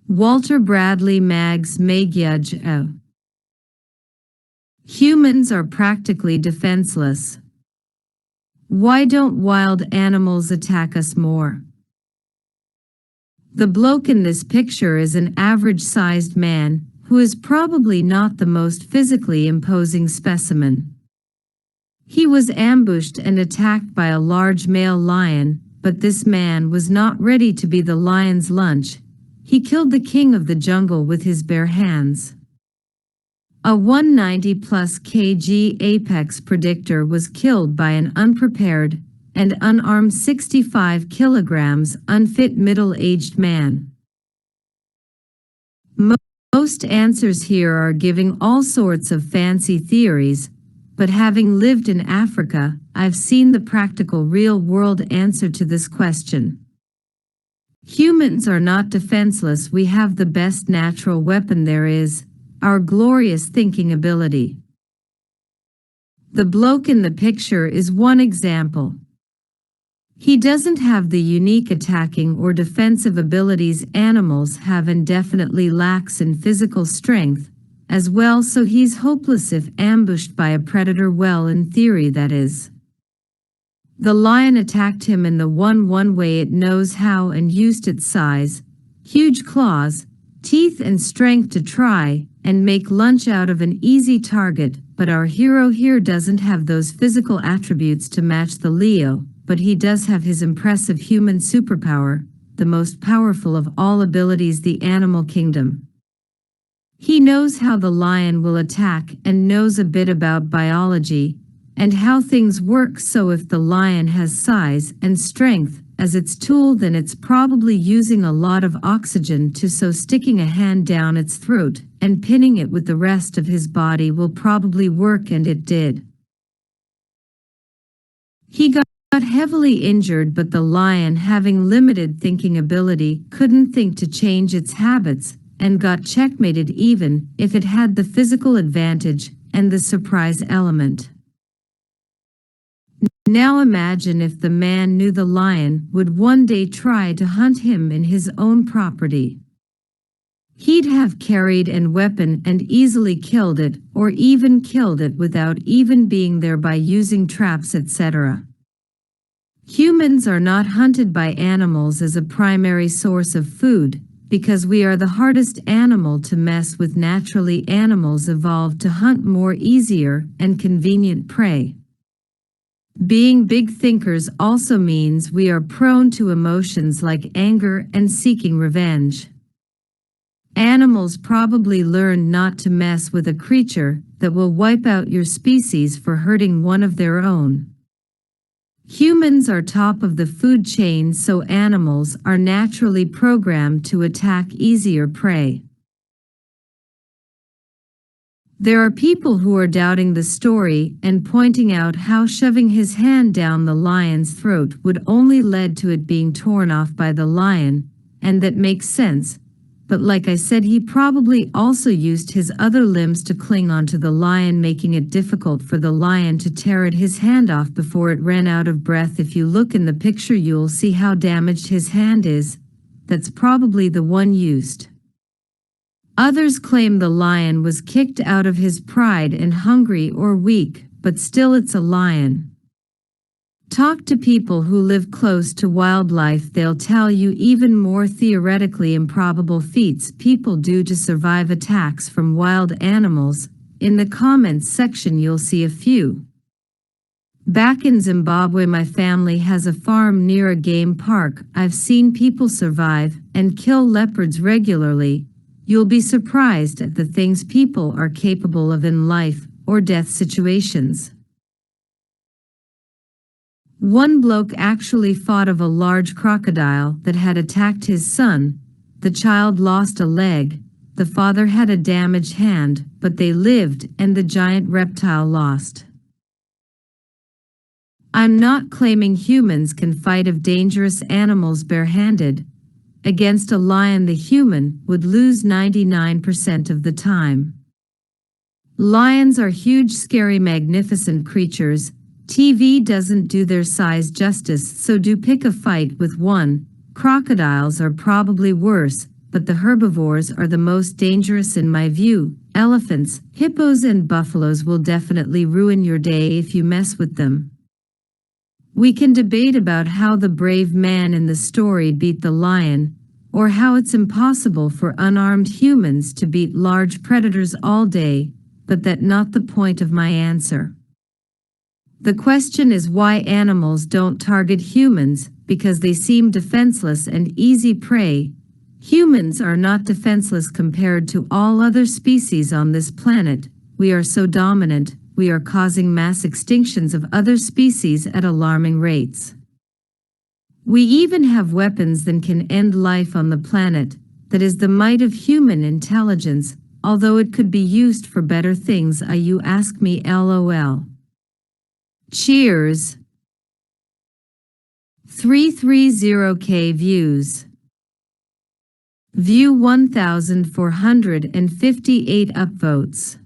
Walter Bradley Maggs Magyaj. Humans are practically defenseless. Why don't wild animals attack us more? The bloke in this picture is an average-sized man who is probably not the most physically imposing specimen. He was ambushed and attacked by a large male lion, but this man was not ready to be the lion's lunch. He killed the king of the jungle with his bare hands. A 190+ kg apex predictor was killed by an unprepared and unarmed 65 kilograms unfit middle-aged man. Most answers here are giving all sorts of fancy theories, but having lived in Africa, I've seen the practical real-world answer to this question. Humans are not defenseless. We have the best natural weapon there is, our glorious thinking ability. The bloke in the picture is one example. He doesn't have the unique attacking or defensive abilities animals have and definitely lacks in physical strength as well, so he's hopeless if ambushed by a predator. Well, in theory, that is. The lion attacked him in the one way it knows how and used its size, huge claws, teeth and strength to try and make lunch out of an easy target, but our hero here doesn't have those physical attributes to match the Leo, but he does have his impressive human superpower, the most powerful of all abilities, the animal kingdom. He knows how the lion will attack and knows a bit about biology and how things work, so if the lion has size and strength as its tool, then it's probably using a lot of oxygen to, so sticking a hand down its throat and pinning it with the rest of his body will probably work, and it did. He got heavily injured, but the lion, having limited thinking ability, couldn't think to change its habits and got checkmated even if it had the physical advantage and the surprise element. Now imagine if the man knew the lion would one day try to hunt him in his own property. He'd have carried a weapon and easily killed it, or even killed it without even being there by using traps, etc. Humans are not hunted by animals as a primary source of food, because we are the hardest animal to mess with. Naturally, animals evolved to hunt more easier and convenient prey. Being big thinkers also means we are prone to emotions like anger and seeking revenge. Animals probably learned not to mess with a creature that will wipe out your species for hurting one of their own. Humans are top of the food chain, so animals are naturally programmed to attack easier prey. There are people who are doubting the story and pointing out how shoving his hand down the lion's throat would only lead to it being torn off by the lion, and that makes sense. But like I said, he probably also used his other limbs to cling onto the lion, making it difficult for the lion to tear his hand off before it ran out of breath. If you look in the picture, you'll see how damaged his hand is. That's probably the one used. Others claim the lion was kicked out of his pride and hungry or weak, but still it's a lion. Talk to people who live close to wildlife, they'll tell you even more theoretically improbable feats people do to survive attacks from wild animals. In the comments section you'll see a few. Back in Zimbabwe, my family has a farm near a game park. I've seen people survive and kill leopards regularly. You'll be surprised at the things people are capable of in life or death situations. One bloke actually fought off a large crocodile that had attacked his son. The child lost a leg, the father had a damaged hand, but they lived and the giant reptile lost. I'm not claiming humans can fight off dangerous animals barehanded. Against a lion, the human would lose 99% of the time. Lions are huge, scary, magnificent creatures. TV doesn't do their size justice, so do pick a fight with one. Crocodiles are probably worse, but the herbivores are the most dangerous in my view. Elephants, hippos and buffaloes will definitely ruin your day if you mess with them. We can debate about how the brave man in the story beat the lion, or how it's impossible for unarmed humans to beat large predators all day, but that's not the point of my answer. The question is why animals don't target humans, because they seem defenseless and easy prey. Humans are not defenseless compared to all other species on this planet. We are so dominant, we are causing mass extinctions of other species at alarming rates. We even have weapons that can end life on the planet. That is the might of human intelligence, although it could be used for better things. You ask me, lol. Cheers. 330K views. View 1,458 upvotes.